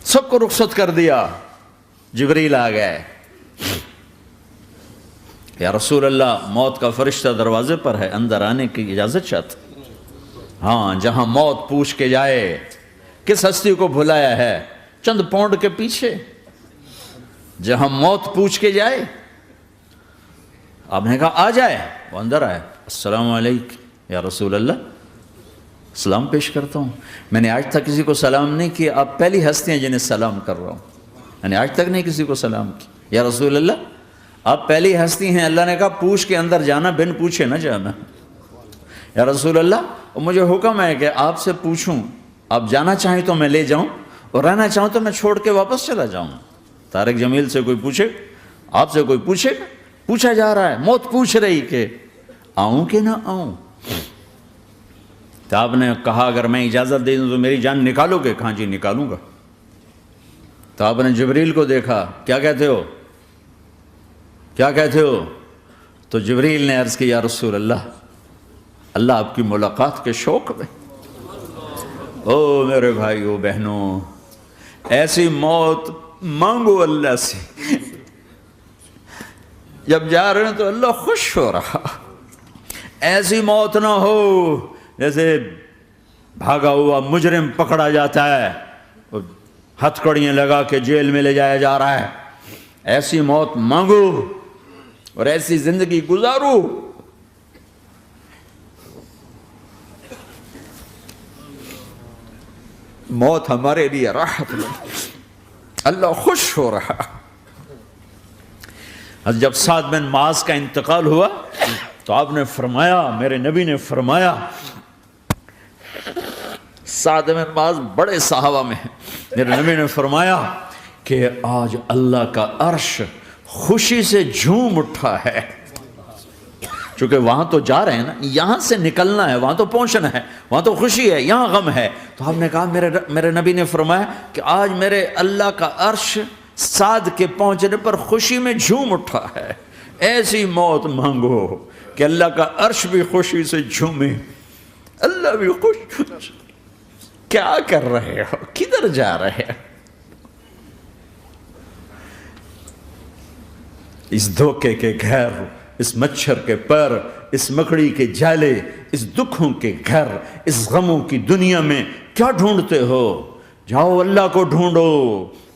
سب کو رخصت کر دیا. جبریل آ گئے. یا رسول اللہ موت کا فرشتہ دروازے پر ہے, اندر آنے کی اجازت چاہتا. ہاں, جہاں موت پوچھ کے جائے کس ہستی کو بھلایا ہے, چند پاؤنڈ کے پیچھے جہاں موت پوچھ کے جائے. آپ نے کہا آ جائے, وہ اندر آئے. السلام علیکم یا رسول اللہ, سلام پیش کرتا ہوں. میں نے آج تک کسی کو سلام نہیں کیا, آپ پہلی ہستی ہیں جنہیں سلام کر رہا ہوں. میں نے آج تک نہیں کسی کو سلام کیا. یا رسول اللہ آپ پہلی ہستی ہیں. اللہ نے کہا پوچھ کے اندر جانا, بن پوچھے نہ جانا. یا رسول اللہ مجھے حکم ہے کہ آپ سے پوچھوں, آپ جانا چاہیں تو میں لے جاؤں, اور رہنا چاہوں تو میں چھوڑ کے واپس چلا جاؤں. طارق جمیل سے کوئی پوچھے, آپ سے کوئی پوچھے, پوچھا جا رہا ہے, موت پوچھ رہی کہ آؤں کہ نہ آؤں. تو آپ نے کہا اگر میں اجازت دے دوں تو میری جان نکالو گے؟ کہاں جی نکالوں گا. تو آپ نے جبریل کو دیکھا, کیا کہتے ہو, کیا کہتے ہو؟ تو جبریل نے عرض کی یا رسول اللہ, اللہ آپ کی ملاقات کے شوق میں. او میرے بھائیو بہنوں, ایسی موت مانگو اللہ سے. جب جا رہے ہیں تو اللہ خوش ہو رہا. ایسی موت نہ ہو جیسے بھاگا ہوا مجرم پکڑا جاتا ہے, ہتھکڑیاں لگا کے جیل میں لے جایا جا رہا ہے. ایسی موت مانگو اور ایسی زندگی گزارو. موت ہمارے لیے راحت ہے, اللہ خوش ہو رہا. جب سعد بن معاذ کا انتقال ہوا تو آپ نے فرمایا, میرے نبی نے فرمایا, سعد بن معاذ بڑے صحابہ میں ہیں, میرے نبی نے فرمایا کہ آج اللہ کا عرش خوشی سے جھوم اٹھا ہے. چونکہ وہاں تو جا رہے ہیں نا, یہاں سے نکلنا ہے, وہاں تو پہنچنا ہے, وہاں تو خوشی ہے, یہاں غم ہے. تو آپ نے کہا, میرے نبی نے فرمایا کہ آج میرے اللہ کا عرش سعد کے پہنچنے پر خوشی میں جھوم اٹھا ہے. ایسی موت مانگو کہ اللہ کا عرش بھی خوشی سے جھومے, اللہ بھی خوش. کیا کر رہے ہو, کدھر جا رہے ہو؟ اس دھوکے کے گھر, اس مچھر کے پر, اس مکڑی کے جالے, اس دکھوں کے گھر, اس غموں کی دنیا میں کیا ڈھونڈتے ہو؟ جاؤ اللہ کو ڈھونڈو,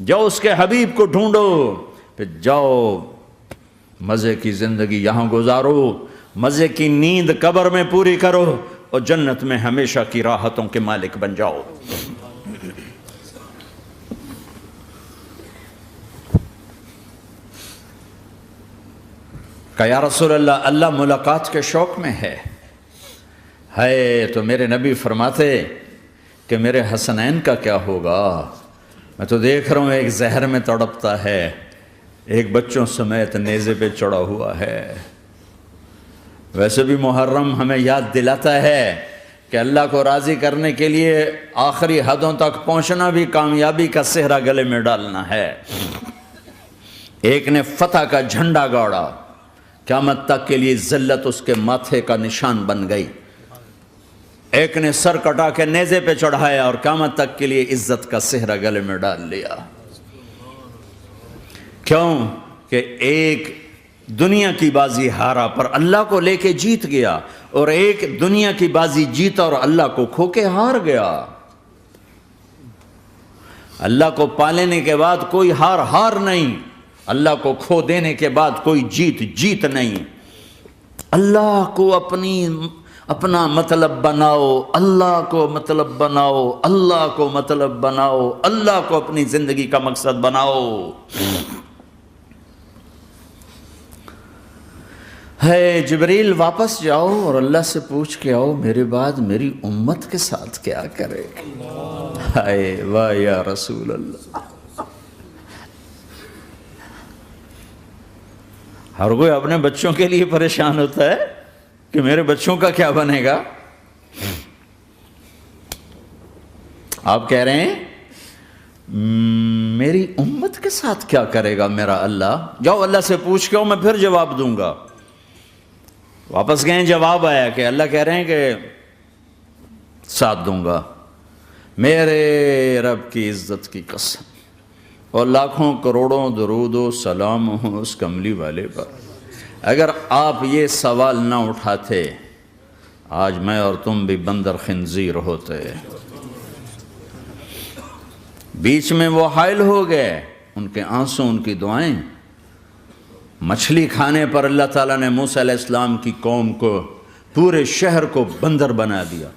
جاؤ اس کے حبیب کو ڈھونڈو, پھر جاؤ مزے کی زندگی یہاں گزارو, مزے کی نیند قبر میں پوری کرو, اور جنت میں ہمیشہ کی راحتوں کے مالک بن جاؤ. کہ یا رسول اللہ, اللہ ملاقات کے شوق میں ہے. تو میرے نبی فرماتے کہ میرے حسنین کا کیا ہوگا؟ میں تو دیکھ رہا ہوں ایک زہر میں تڑپتا ہے, ایک بچوں سمیت نیزے پہ چڑھا ہوا ہے. ویسے بھی محرم ہمیں یاد دلاتا ہے کہ اللہ کو راضی کرنے کے لیے آخری حدوں تک پہنچنا بھی کامیابی کا صحرا گلے میں ڈالنا ہے. ایک نے فتح کا جھنڈا گاڑا, قیامت تک کے لیے ذلت اس کے ماتھے کا نشان بن گئی. ایک نے سر کٹا کے نیزے پہ چڑھایا اور قیامت تک کے لیے عزت کا صحرا گلے میں ڈال لیا. کیوں کہ ایک دنیا کی بازی ہارا پر اللہ کو لے کے جیت گیا, اور ایک دنیا کی بازی جیتا اور اللہ کو کھو کے ہار گیا. اللہ کو پالینے کے بعد کوئی ہار نہیں, اللہ کو کھو دینے کے بعد کوئی جیت نہیں. اللہ کو اپنا مطلب بناؤ, اللہ کو مطلب بناؤ, اللہ کو مطلب بناؤ, اللہ کو اپنی زندگی کا مقصد بناؤ. جبریل واپس جاؤ اور اللہ سے پوچھ کے آؤ, میرے بعد میری امت کے ساتھ کیا کرے گا؟ واہ یا رسول اللہ. ہر کوئی اپنے بچوں کے لیے پریشان ہوتا ہے کہ میرے بچوں کا کیا بنے گا. آپ کہہ رہے ہیں میری امت کے ساتھ کیا کرے گا میرا اللہ؟ جاؤ اللہ سے پوچھ کے آؤ, میں پھر جواب دوں گا. واپس گئے, جواب آیا کہ اللہ کہہ رہے ہیں کہ ساتھ دوں گا. میرے رب کی عزت کی قسم, اور لاکھوں کروڑوں درود و سلام ہوں اس کملی والے پر۔ اگر آپ یہ سوال نہ اٹھاتے آج میں اور تم بھی بندر خنزیر ہوتے۔ بیچ میں وہ حائل ہو گئے، ان کے آنسو، ان کی دعائیں۔ مچھلی کھانے پر اللہ تعالیٰ نے موسیٰ علیہ السلام کی قوم کو، پورے شہر کو بندر بنا دیا۔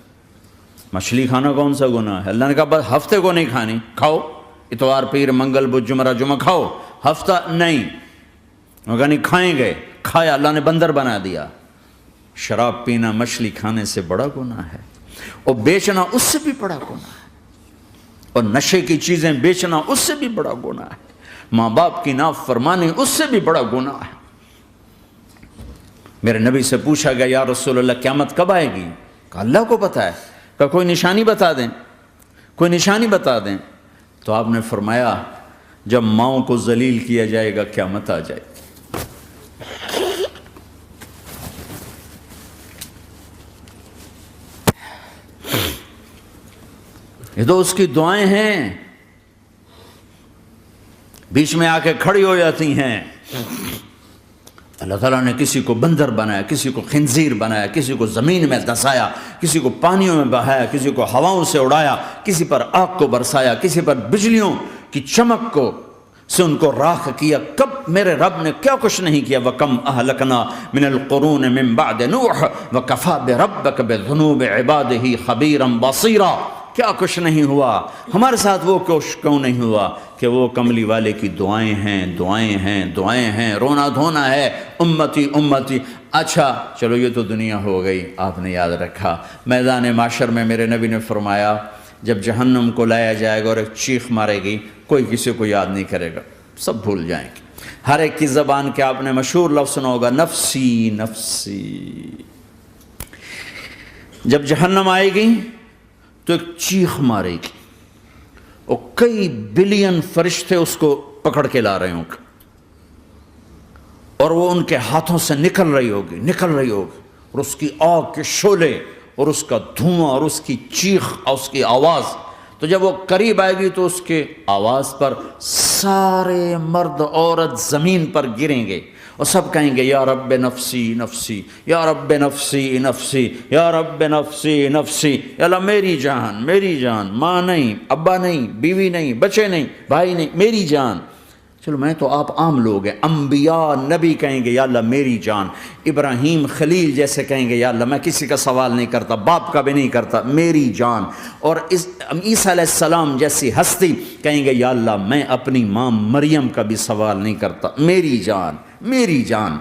مچھلی کھانا کون سا گناہ ہے؟ اللہ نے کہا بس ہفتے کو نہیں کھانی، کھاؤ، اتوار پیر منگل بدھ جمعہ جمعہ کھاؤ، ہفتہ نہیں۔ وہ کہا نہیں کھائیں گے، کھایا، اللہ نے بندر بنا دیا۔ شراب پینا مچھلی کھانے سے بڑا گناہ ہے، اور بیچنا اس سے بھی بڑا گناہ ہے، اور نشے کی چیزیں بیچنا اس سے بھی بڑا گناہ ہے، ماں باپ کی نافرمانی اس سے بھی بڑا گناہ ہے۔ میرے نبی سے پوچھا گیا یا رسول اللہ قیامت کب آئے گی؟ کہا اللہ کو پتہ ہے۔ کہا کوئی نشانی بتا دیں، کوئی نشانی بتا دیں۔ تو آپ نے فرمایا جب ماؤں کو ذلیل کیا جائے گا قیامت آ جائے گی۔ یہ تو اس کی دعائیں ہیں، بیچ میں آ کے کھڑی ہو جاتی ہیں۔ اللہ تعالیٰ نے کسی کو بندر بنایا، کسی کو خنزیر بنایا، کسی کو زمین میں دسایا، کسی کو پانیوں میں بہایا، کسی کو ہواؤں سے اڑایا، کسی پر آگ کو برسایا، کسی پر بجلیوں کی چمک کو سے ان کو راکھ کیا۔ کب میرے رب نے کیا کچھ نہیں کیا۔ وَكَمْ أَهْلَكْنَا مِنَ الْقُرُونِ مِن بَعْدِ نُوحٍ وَكَفَىٰ بِرَبِّكَ بِذُنُوبِ عِبَادِهِ خَبِيرًا بَصِيرًا۔ کیا کچھ نہیں ہوا ہمارے ساتھ، وہ کچھ کیوں نہیں ہوا کہ وہ کملی والے کی دعائیں ہیں، دعائیں ہیں، دعائیں ہیں، رونا دھونا ہے، امتی امتی۔ اچھا چلو یہ تو دنیا ہو گئی، آپ نے یاد رکھا۔ میدان معاشر میں میرے نبی نے فرمایا جب جہنم کو لایا جائے گا اور ایک چیخ مارے گی، کوئی کسی کو یاد نہیں کرے گا، سب بھول جائیں گے۔ ہر ایک کی زبان کے آپ نے مشہور لفظ سنا ہوگا نفسی نفسی۔ جب جہنم آئے گی تو ایک چیخ مارے گی، اور کئی بلین فرشتے اس کو پکڑ کے لا رہے ہوں گے، اور وہ ان کے ہاتھوں سے نکل رہی ہوگی، اور اس کی آگ کے شعلے اور اس کا دھواں اور اس کی چیخ اور اس کی آواز۔ تو جب وہ قریب آئے گی تو اس کے آواز پر سارے مرد عورت زمین پر گریں گے، اور سب کہیں گے یا رب نفسی نفسی، یا رب نفسی نفسی، یا رب نفسی نفسی، یا اللہ میری جان، میری جان، ماں نہیں، ابا نہیں، بیوی نہیں، بچے نہیں، بھائی نہیں، میری جان۔ چلو میں تو آپ عام لوگ ہیں، انبیاء نبی کہیں گے یا اللہ میری جان، ابراہیم خلیل جیسے کہیں گے یا اللہ میں کسی کا سوال نہیں کرتا، باپ کا بھی نہیں کرتا، میری جان، اور عیسیٰ علیہ السلام جیسی ہستی کہیں گے یا اللہ میں اپنی ماں مریم کا بھی سوال نہیں کرتا، میری جان، میری جان۔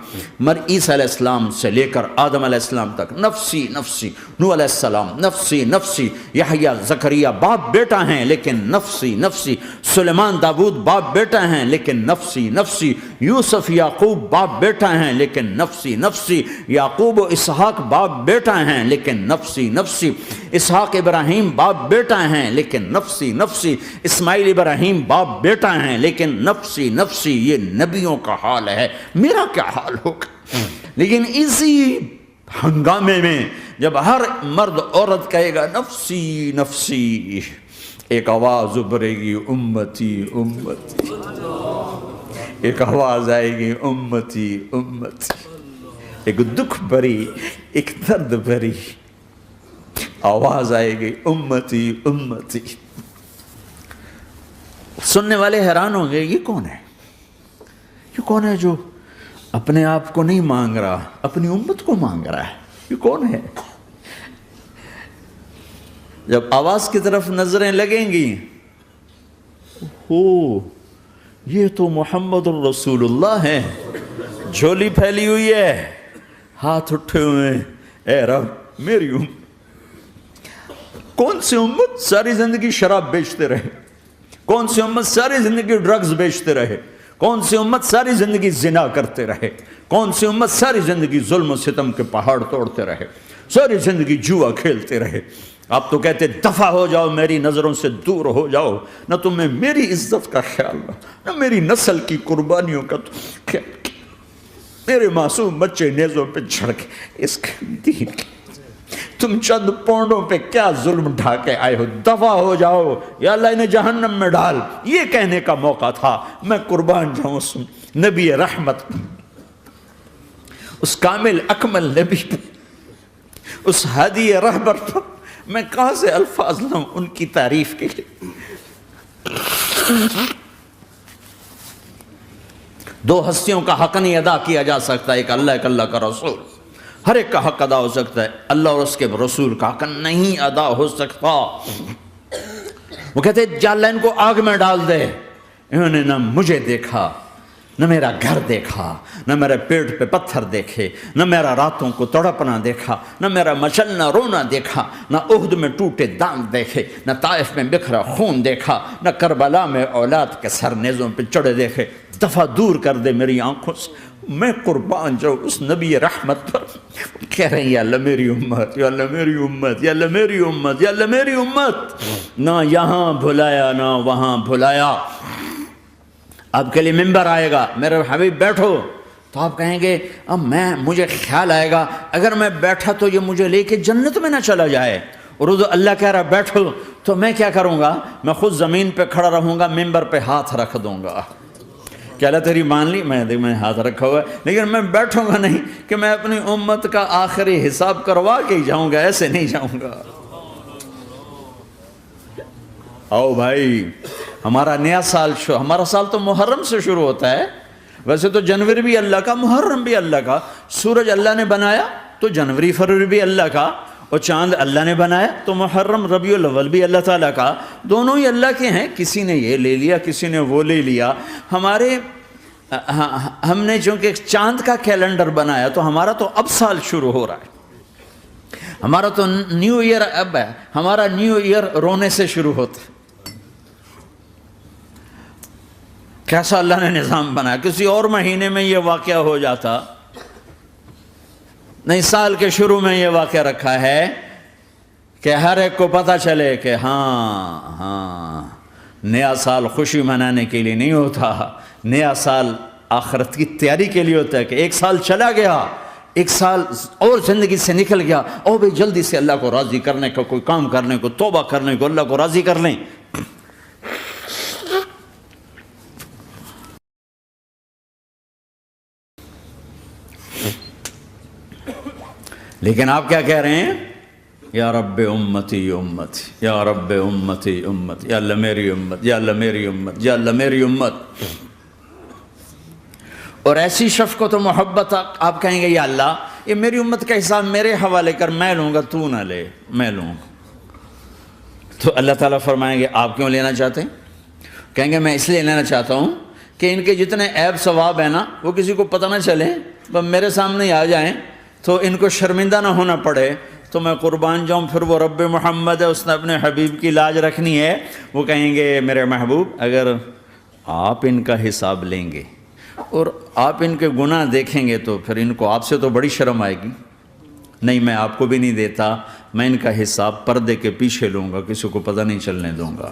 عیسیٰ علیہ السلام سے لے کر آدم علیہ السلام تک نفسی نفسی، نوح علیہ السلام نفسی نفسی، یحییٰ زکریا باپ بیٹا ہیں لیکن نفسی نفسی، سلیمان داؤد باپ بیٹا ہیں لیکن نفسی نفسی، یوسف یعقوب باپ بیٹا ہیں لیکن نفسی نفسی، یعقوب و اسحاق باپ بیٹا ہیں لیکن نفسی نفسی، اسحاق ابراہیم باپ بیٹا ہیں لیکن نفسی نفسی، اسماعیل ابراہیم باپ بیٹا ہیں لیکن نفسی نفسی۔ یہ نبیوں کا حال ہے، میرا کیا حال ہوگا؟ لیکن اسی ہنگامے میں جب ہر مرد عورت کہے گا نفسی نفسی، ایک آواز ابھرے گی امتی امتی، ایک آواز آئے گی امتی امتی، ایک دکھ بھری، ایک درد بھری آواز آئے گی امتی امتی۔ سننے والے حیران ہوں گے یہ کون ہے، یہ کون ہے جو اپنے آپ کو نہیں مانگ رہا، اپنی امت کو مانگ رہا ہے، یہ کون ہے؟ جب آواز کی طرف نظریں لگیں گی، یہ تو محمد الرسول اللہ ہے، جھولی پھیلی ہوئی ہے، ہاتھ اٹھے ہوئے ہیں، اے رب میری امت۔ کون سی امت ساری زندگی شراب بیچتے رہے، کون سی امت ساری زندگی ڈرگز بیچتے رہے، کون سی امت ساری زندگی زنا کرتے رہے، کون سی امت ساری زندگی ظلم و ستم کے پہاڑ توڑتے رہے، ساری زندگی جوا کھیلتے رہے۔ آپ تو کہتے دفع ہو جاؤ، میری نظروں سے دور ہو جاؤ، نہ تمہیں میری عزت کا خیال نہ میری نسل کی قربانیوں کا خیال، میرے معصوم بچے نیزوں پہ چڑھ کے اس کے دین تم چند پونڈوں پہ کیا ظلم ڈھا کے آئے ہو، دفع ہو جاؤ یا اللہ انہیں جہنم میں ڈال، یہ کہنے کا موقع تھا۔ میں قربان جاؤں اس نبی رحمت، اس کامل اکمل نبی پہ، اس ہادی رہبر پر میں کہاں سے الفاظ لوں ان کی تعریف کے لیے۔ دو ہستیوں کا حق نہیں ادا کیا جا سکتا، ایک اللہ، ایک اللہ کا رسول۔ ہر ایک کا حق ادا ہو سکتا ہے، اللہ اور اس کے رسول کا حق نہیں ادا ہو سکتا۔ وہ کہتے جا اللہ ان کو آگ میں ڈال دے۔ انہوں نے نہ مجھے دیکھا، نہ میرا گھر دیکھا، نہ میرے پیٹ پہ پتھر دیکھے، نہ میرا راتوں کو تڑپنا دیکھا، نہ میرا مچلنا رونا دیکھا، نہ احد میں ٹوٹے دانت دیکھے، نہ طائف میں بکھرا خون دیکھا، نہ کربلا میں اولاد کے سر نیزوں پہ چڑھے دیکھے۔ دفعہ دور کر دے میری آنکھوں سے، میں قربان جاؤں اس نبی رحمت پر۔ کہہ رہے ہیں یا اللہ میری امت، یا اللہ میری امت، یا اللہ میری امت، یا اللہ میری امت۔ نہ یہاں بھلایا نہ وہاں بھلایا۔ آپ کے لیے ممبر آئے گا، میرے حبیب بیٹھو، تو آپ کہیں گے اب مجھے خیال آئے گا اگر میں بیٹھا تو یہ مجھے لے کے جنت میں نہ چلا جائے، اور اللہ کہہ رہا بیٹھو تو میں کیا کروں گا؟ میں خود زمین پہ کھڑا رہوں گا، ممبر پہ ہاتھ رکھ دوں گا کہ اللہ تیری مان لی، میں ہاتھ رکھا ہوا ہے، لیکن میں بیٹھوں گا نہیں کہ میں اپنی امت کا آخری حساب کروا کے ہی جاؤں گا، ایسے نہیں جاؤں گا۔ آؤ بھائی، ہمارا نیا سال ہمارا سال تو محرم سے شروع ہوتا ہے، ویسے تو جنوری بھی اللہ کا، محرم بھی اللہ کا، سورج اللہ نے بنایا تو جنوری فروری بھی اللہ کا، اور چاند اللہ نے بنایا تو محرم ربیع الاول بھی اللہ تعالیٰ کا، دونوں ہی اللہ کے ہیں۔ کسی نے یہ لے لیا، کسی نے وہ لے لیا۔ ہم نے چونکہ چاند کا کیلنڈر بنایا تو ہمارا تو اب سال شروع ہو رہا ہے، ہمارا تو نیو ایئر اب ہے، ہمارا نیو ایئر رونے سے شروع ہوتا ہے۔ کیسا اللہ نے نظام بنایا، کسی اور مہینے میں یہ واقعہ ہو جاتا، نہیں سال کے شروع میں یہ واقعہ رکھا ہے کہ ہر ایک کو پتہ چلے کہ ہاں نیا سال خوشی منانے کے لیے نہیں ہوتا، نیا سال آخرت کی تیاری کے لیے ہوتا ہے کہ ایک سال چلا گیا، ایک سال اور زندگی سے نکل گیا، اور بھی جلدی سے اللہ کو راضی کرنے کا کوئی کام کرنے کو، توبہ کرنے کو، اللہ کو راضی کر لیں۔ لیکن آپ کیا کہہ رہے ہیں؟ یا رب امتی امت، یا رب امتی امت، یا اللہ میری امت، یا اللہ میری امت، یا اللہ میری امت۔ اور ایسی شفقت و محبت آپ کہیں گے یا اللہ یہ میری امت کا حساب میرے حوالے کر، میں لوں گا، تو نہ لے، میں لوں گا۔ تو اللہ تعالیٰ فرمائیں گے آپ کیوں لینا چاہتے ہیں؟ کہیں گے میں اس لیے لینا چاہتا ہوں کہ ان کے جتنے عیب ثواب ہیں نا وہ کسی کو پتہ نہ چلے، بس میرے سامنے ہی آ جائیں تو ان کو شرمندہ نہ ہونا پڑے، تو میں قربان جاؤں۔ پھر وہ رب محمد ہے، اس نے اپنے حبیب کی لاج رکھنی ہے، وہ کہیں گے میرے محبوب اگر آپ ان کا حساب لیں گے اور آپ ان کے گناہ دیکھیں گے تو پھر ان کو آپ سے تو بڑی شرم آئے گی، نہیں میں آپ کو بھی نہیں دیتا، میں ان کا حساب پردے کے پیچھے لوں گا، کسی کو پتہ نہیں چلنے دوں گا۔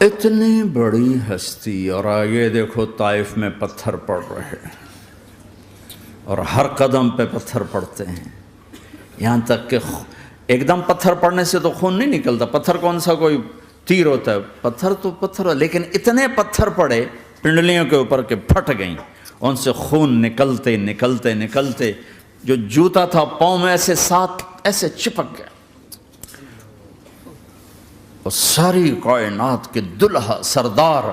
اتنی بڑی ہستی، اور آگے دیکھو طائف میں پتھر پڑ رہے ہیں، اور ہر قدم پہ پتھر پڑتے ہیں، یہاں تک کہ ایک دم پتھر پڑنے سے تو خون نہیں نکلتا، پتھر کون سا کوئی تیر ہوتا ہے، پتھر تو پتھر، لیکن اتنے پتھر پڑے پنڈلیوں کے اوپر کہ پھٹ گئیں، ان سے خون نکلتے نکلتے نکلتے جو جوتا تھا پاؤں میں ایسے ساتھ ایسے چپک گیا، اور ساری کائنات کے دلہا سردار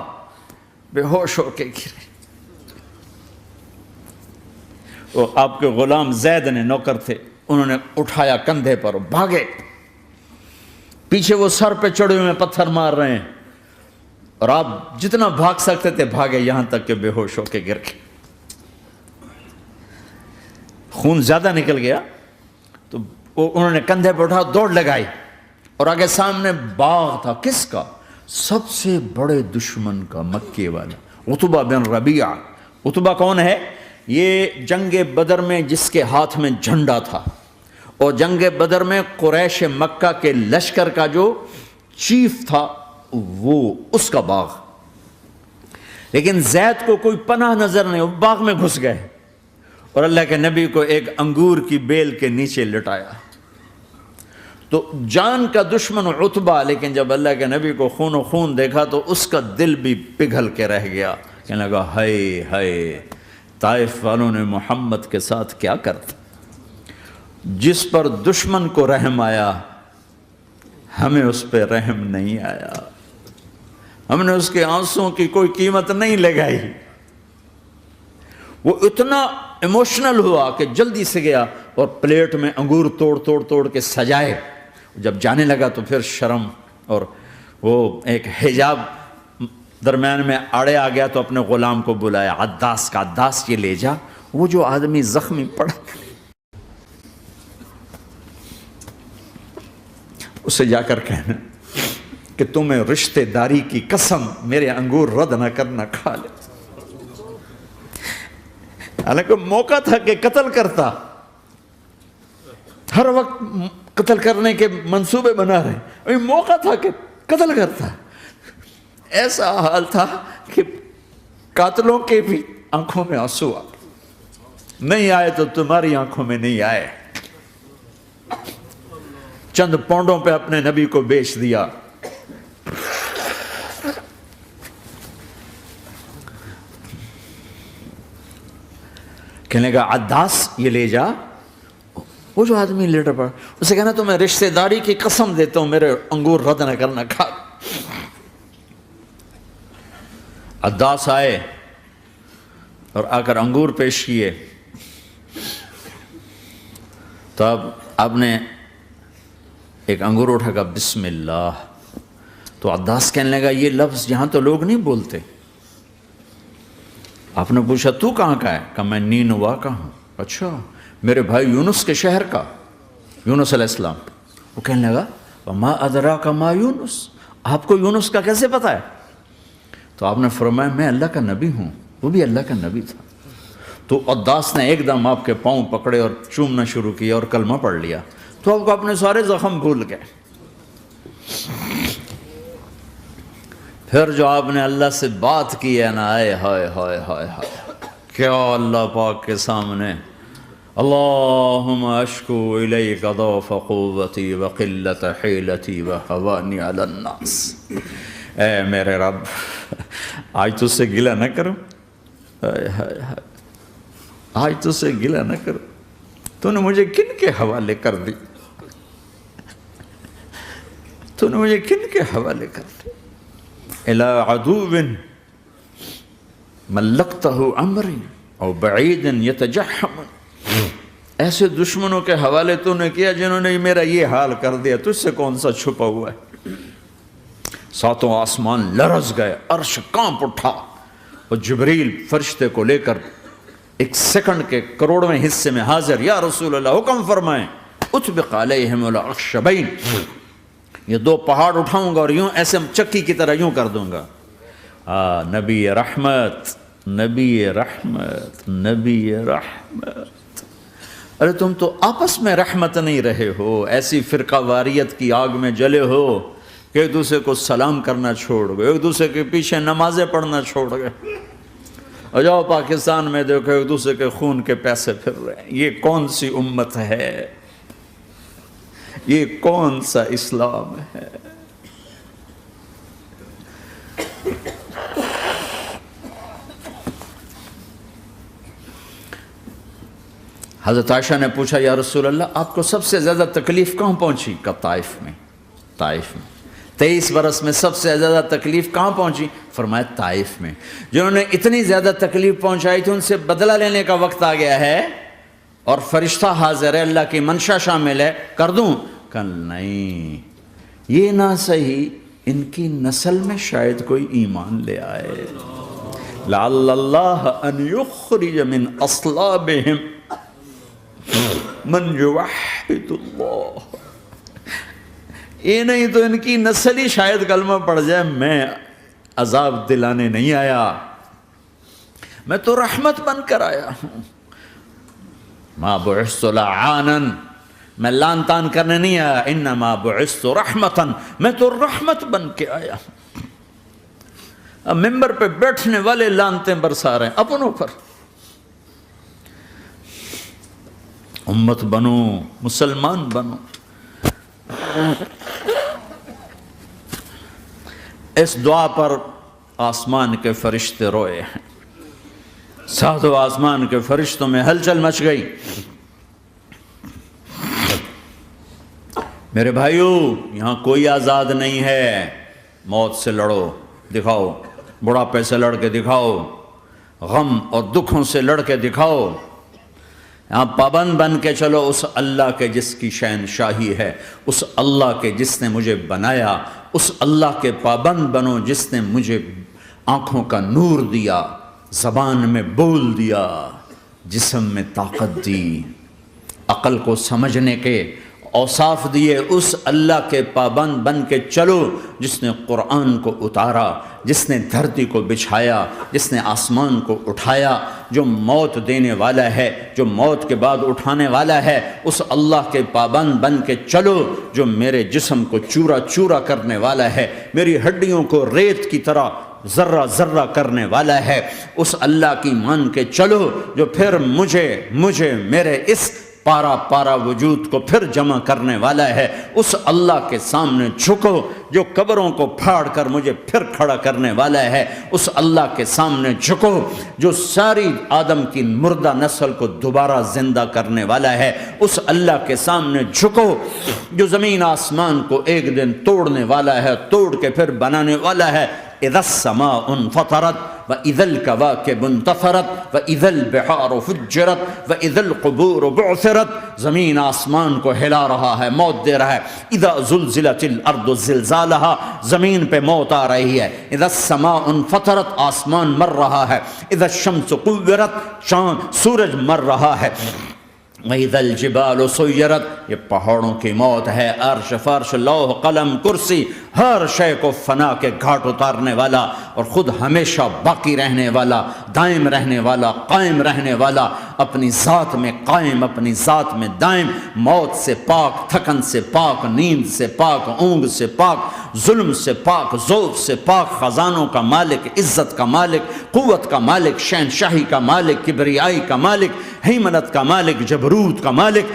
بے ہوش ہو کے گرے۔ وہ آپ کے غلام زید نے نوکر تھے، انہوں نے اٹھایا کندھے پر، بھاگے، پیچھے وہ سر پہ چڑھے ہوئے پتھر مار رہے ہیں، اور آپ جتنا بھاگ سکتے تھے بھاگے، یہاں تک کہ بے ہوش ہو کے گر گئے۔ خون زیادہ نکل گیا تو انہوں نے کندھے پہ اٹھا، دوڑ لگائی، اور آگے سامنے باغ تھا، کس کا؟ سب سے بڑے دشمن کا، مکے والا عتبہ بن ربیعہ۔ عتبہ کون ہے؟ یہ جنگ بدر میں جس کے ہاتھ میں جھنڈا تھا، اور جنگ بدر میں قریش مکہ کے لشکر کا جو چیف تھا وہ، اس کا باغ۔ لیکن زید کو کوئی پناہ نظر نہیں، وہ باغ میں گھس گئے اور اللہ کے نبی کو ایک انگور کی بیل کے نیچے لٹایا۔ تو جان کا دشمن عتبہ، لیکن جب اللہ کے نبی کو خون و خون دیکھا تو اس کا دل بھی پگھل کے رہ گیا، کہنے لگا ہائے ہائے، طائف والوں نے محمد کے ساتھ کیا کرتا۔ جس پر دشمن کو رحم آیا ہمیں اس پہ رحم نہیں آیا، ہم نے اس کے آنسوں کی کوئی قیمت نہیں لگائی۔ وہ اتنا ایموشنل ہوا کہ جلدی سے گیا اور پلیٹ میں انگور توڑ کے سجائے۔ جب جانے لگا تو پھر شرم اور وہ ایک حجاب درمیان میں آڑے آ گیا، تو اپنے غلام کو بلایا، عداس کا، عداس یہ لے جا وہ جو آدمی زخمی پڑا، اسے جا کر کہنا کہ تمہیں رشتہ داری کی قسم میرے انگور رد نہ کرنا، کھا لے۔ حالانکہ موقع تھا کہ قتل کرتا، ہر وقت قتل کرنے کے منصوبے بنا رہے، موقع تھا کہ قتل کرتا۔ ایسا حال تھا کہ قاتلوں کے بھی آنکھوں میں آنسو آ نہیں آئے تو تمہاری آنکھوں میں نہیں آئے۔ چند پونڈوں پہ اپنے نبی کو بیچ دیا۔ کہنے کا عداس یہ لے جا، وہ جو آدمی لیٹر پڑا، اسے کہنا تو میں رشتہ داری کی قسم دیتا ہوں میرے انگور رد نہ کرنا، کھا۔ عداس آئے اور آ کر انگور پیش کیے، تو اب آپ نے ایک انگور اٹھا کر بسم اللہ، تو عداس کہنے لگا یہ لفظ یہاں تو لوگ نہیں بولتے۔ آپ نے پوچھا تو کہاں کا ہے؟ کہا میں نینوا کا ہوں۔ اچھا، میرے بھائی یونس کے شہر کا، یونس علیہ السلام۔ وہ کہنے لگا وما ادراک ما یونس، آپ کو یونس کا کیسے پتا ہے؟ تو آپ نے فرمایا میں اللہ کا نبی ہوں، وہ بھی اللہ کا نبی تھا۔ تو عداس نے ایک دم آپ کے پاؤں پکڑے اور چومنا شروع کیا اور کلمہ پڑھ لیا، تو آپ کو اپنے سارے زخم بھول گئے۔ پھر جو آپ نے اللہ سے بات کی ہے نا، آئے ہائے ہائے ہائے ہائے، کیا اللہ پاک کے سامنے اللہم اشکو الیک ضعف قوتی وقلت حیلتی وہوانی علی الناس، اے میرے رب آج تجھ سے گلہ نہ کروں، آج تجھ سے گلہ نہ کروں، تو نے مجھے کن کے حوالے کر دی، تو نے مجھے کن کے حوالے کر دی، الی عدو ملکتہ امری او بعید یتجحم، ایسے دشمنوں کے حوالے تو نے کیا جنہوں نے میرا یہ حال کر دیا، تجھ سے کون سا چھپا ہوا ہے۔ ساتوں آسمان لرز گئے، عرش کانپ اٹھا، اور جبریل فرشتے کو لے کر ایک سیکنڈ کے کروڑویں حصے میں حاضر، یا رسول اللہ حکم فرمائیں اطبق علیہم الاخشبین، یہ دو پہاڑ اٹھاؤں گا اور یوں ایسے چکی کی طرح یوں کر دوں گا۔ نبی رحمت، نبی رحمت، نبی رحمت۔ ارے تم تو آپس میں رحمت نہیں رہے ہو، ایسی فرقہ واریت کی آگ میں جلے ہو کہ ایک دوسرے کو سلام کرنا چھوڑ گئے، ایک دوسرے کے پیچھے نمازیں پڑھنا چھوڑ گئے، اور جاؤ پاکستان میں دیکھو ایک دوسرے کے خون کے پیسے پھر رہے ہیں۔ یہ کون سی امت ہے؟ یہ کون سا اسلام ہے؟ حضرت عائشہ نے پوچھا یا رسول اللہ آپ کو سب سے زیادہ تکلیف کہاں پہنچی؟ کہا طائف میں، طائف میں۔ 23 برس میں سب سے زیادہ تکلیف کہاں پہنچی؟ فرمایا طائف میں۔ جنہوں نے اتنی زیادہ تکلیف پہنچائی تھی ان سے بدلہ لینے کا وقت آ گیا ہے، اور فرشتہ حاضر ہے، اللہ کی منشا شامل ہے، کر دوں؟ کہ نہیں، یہ نہ صحیح، ان کی نسل میں شاید کوئی ایمان لے آئے، لعل اللہ ان یخرج من اصلابہم من یوحد اللہ، یہ نہیں تو ان کی نسل ہی شاید کلمہ پڑھ جائے۔ میں عذاب دلانے نہیں آیا، میں تو رحمت بن کر آیا ہوں۔ ما بعثت لعانا، میں لان تان کرنے نہیں آیا، انما بعثت رحمتا، میں تو رحمت بن کے آیا ہوں۔ اب ممبر پہ بیٹھنے والے لانتیں برسا رہے ہیں اپنوں پر. امت بنو، مسلمان بنو. اس دعا پر آسمان کے فرشتے روئے ہیں. ساتوں آسمان کے فرشتوں میں ہلچل مچ گئی. میرے بھائیو، یہاں کوئی آزاد نہیں ہے. موت سے لڑو، دکھاؤ. بڑھاپے سے لڑ کے دکھاؤ. غم اور دکھوں سے لڑ کے دکھاؤ. یہاں پابند بن کے چلو اس اللہ کے جس کی شہنشاہی ہے، اس اللہ کے جس نے مجھے بنایا. اس اللہ کے پابند بنو جس نے مجھے آنکھوں کا نور دیا، زبان میں بول دیا، جسم میں طاقت دی، عقل کو سمجھنے کے اوصاف دیے. اس اللہ کے پابند بن کے چلو جس نے قرآن کو اتارا، جس نے دھرتی کو بچھایا، جس نے آسمان کو اٹھایا، جو موت دینے والا ہے، جو موت کے بعد اٹھانے والا ہے. اس اللہ کے پابند بن کے چلو جو میرے جسم کو چورا چورا کرنے والا ہے، میری ہڈیوں کو ریت کی طرح ذرہ ذرہ کرنے والا ہے. اس اللہ کی مان کے چلو جو پھر مجھے میرے اس پارا پارا وجود کو پھر جمع کرنے والا ہے. اس اللہ کے سامنے جھکو جو قبروں کو پھاڑ کر مجھے پھر کھڑا کرنے والا ہے. اس اللہ کے سامنے جھکو جو ساری آدم کی مردہ نسل کو دوبارہ زندہ کرنے والا ہے. اس اللہ کے سامنے جھکو جو زمین آسمان کو ایک دن توڑنے والا ہے، توڑ کے پھر بنانے والا ہے. اذا السماء انفطرت واذا الكواكب انتثرت واذا البحار فجرت واذا القبور بعثرت. زمین آسمان کو ہلا رہا ہے، موت دے رہا ہے. اذا زلزلت الارض زلزالها، زمین پہ موت آ رہی ہے. اذا السماء انفطرت، آسمان مر رہا ہے. اذا الشمس قورت، سورج مر رہا ہے. وَإِذَا الْجِبَالُ سُيِّرَتْ، یہ پہاڑوں کی موت ہے. عرش فرش لوح قلم کرسی ہر شے کو فنا کے گھاٹ اتارنے والا اور خود ہمیشہ باقی رہنے والا، دائم رہنے والا، قائم رہنے والا، اپنی ذات میں قائم، اپنی ذات میں دائم، موت سے پاک، تھکن سے پاک، نیند سے پاک، اونگ سے پاک، ظلم سے پاک، ذوق سے پاک، خزانوں کا مالک، عزت کا مالک، قوت کا مالک، شہنشاہی کا مالک، کبریائی کا مالک، ہیمنت کا مالک، جبروت کا مالک،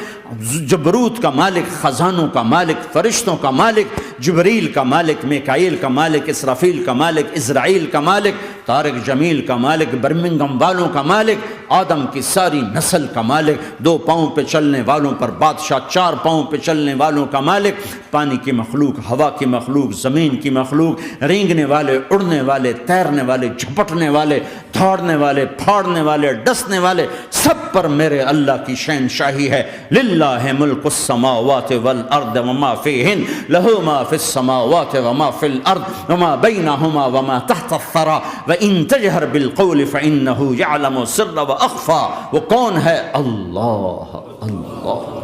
جبروت کا مالک، خزانوں کا مالک، فرشتوں کا مالک، جبریل کا مالک، میکائیل کا مالک، اسرافیل کا مالک، اسرائیل کا مالک، طارق جمیل کا مالک، برمنگم والوں کا مالک، آدم کی ساری نسل کا مالک، 2 پاؤں پہ چلنے والوں پر بادشاہ، 4 پاؤں پہ چلنے والوں کا مالک، پانی کی مخلوق، ہوا کی مخلوق، زمین کی مخلوق، رینگنے والے، اڑنے والے، تیرنے والے، جھپٹنے والے، دھاڑنے والے، پھاڑنے والے، ڈسنے والے، سب پر میرے اللہ کی شہنشاہی ہے. للہ ملک السماوات والارض وما فیہن، لہو ما فی السماوات وما فی الارض وما بینہما وما تحت الثری وان تجہر بالقول فانہ یعلم السر واخفی. وہ کون ہے؟ اللہ. اللہ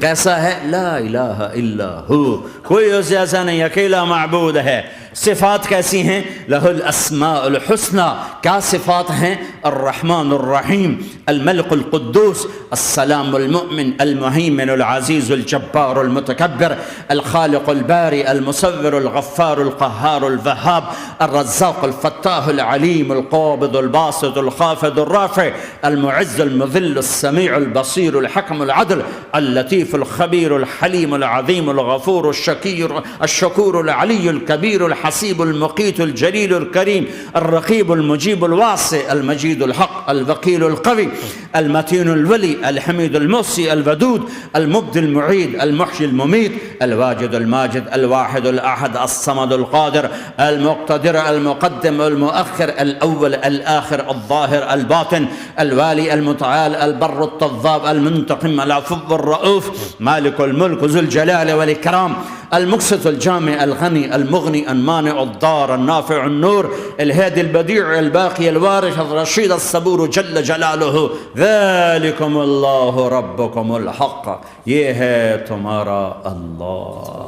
کیسا ہے؟ لا الہ الا ہو، کوئی اس جیسا نہیں، اکیلا معبود ہے. صفات کیسی ہیں؟ لہ الاسماء الحسنى. کیا صفات ہیں؟ الرحمن الرحیم، الملک القدوس، السلام المؤمن، المہیمن العزیز الجبار المتکبر، الخالق الباری المصور الغفار القہار الوہاب، الرزاق الفتاح العلیم القابض الباسط الخافض الرافع، المعز المذل السمیع البصیر الحکم العدل، اللطیف الخبیر الحلیم العظیم الغفور الشکور العلی الکبیر الحسیب المقیت الجلیل الکریم، الرقیب المجیب الواسع، المجید الحق، الوکیل القوی، المتین الولی، الحمید المحصی، الودود، المبدی المعید، المحیی الممیت، الواجد الماجد، الواحد الاحد، الصمد القادر، المقتدر، المقدم، المؤخر، الاول، الاخر، الظاهر، الباطن، الوالي، المتعال، البر، التواب، المنتقم، العفو، الرؤوف، مالك الملك، ذو الجلال والإكرام، المقسط، الجامع، الغني، المغني، المانع، الضار، النافع، النور، الهادي، البديع، الباقي، الوارث، الرشيد، الصبور جل جلاله. ذلكم الله ربكم الحق، یہ ہے تمہارا اللہ.